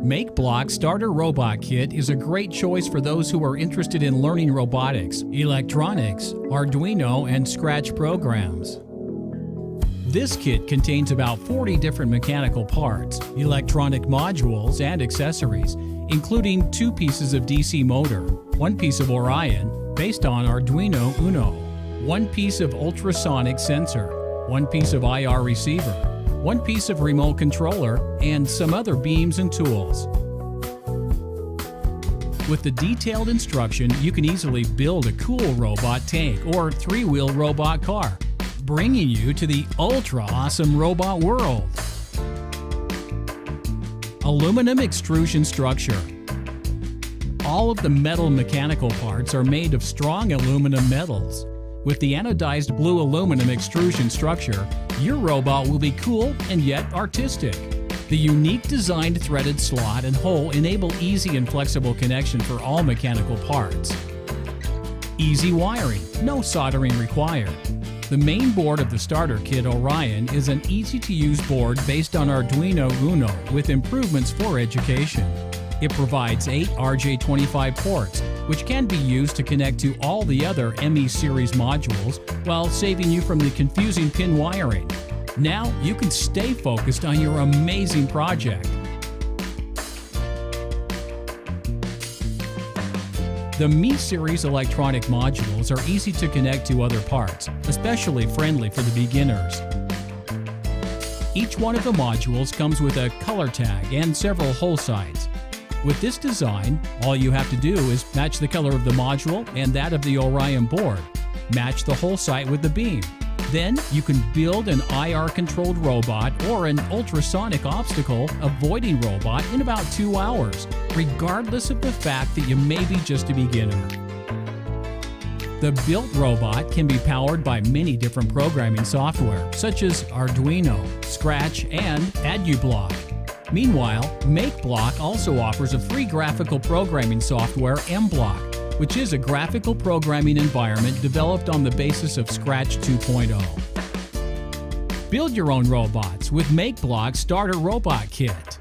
Makeblock Starter Robot Kit is a great choice for those who are interested in learning robotics, electronics, Arduino, and Sratch programs. This kit contains about 40 different mechanical parts, electronic modules, and accessories, including 2 pieces of DC motor, 1 piece of Orion, based on Arduino Uno, 1 piece of ultrasonic sensor, 1 piece of IR receiver, 1 piece of remote controller, and some other beams and tools. With the detailed instruction, you can easily build a cool robot tank or 3-wheel robot car, bringing you to the ultra-awesome robot world. Aluminum extrusion structure. All of the metal mechanical parts are made of strong aluminum metals. With the anodized blue aluminum extrusion structure, your robot will be cool and yet artistic. The unique designed threaded slot and hole enable easy and flexible connection for all mechanical parts. Easy wiring, no soldering required. The main board of the starter kit Orion is an easy-to-use board based on Arduino Uno with improvements for education. It provides 8 RJ25 ports, which can be used to connect to all the other ME series modules while saving you from the confusing pin wiring. Now you can stay focused on your amazing project. The ME series electronic modules are easy to connect to other parts, especially friendly for the beginners. Each one of the modules comes with a color tag and several hole sides. With this design, all you have to do is match the color of the module and that of the Orion board. Match the hole site with the beam. Then you can build an IR-controlled robot or an ultrasonic obstacle avoiding robot in about 2 hours, regardless of the fact that you may be just a beginner. The built robot can be powered by many different programming software, such as Arduino, Sratch, and Makeblock. Meanwhile, Makeblock also offers a free graphical programming software, Mblock, which is a graphical programming environment developed on the basis of Sratch 2.0. Build your own robots with Makeblock Starter Robot Kit.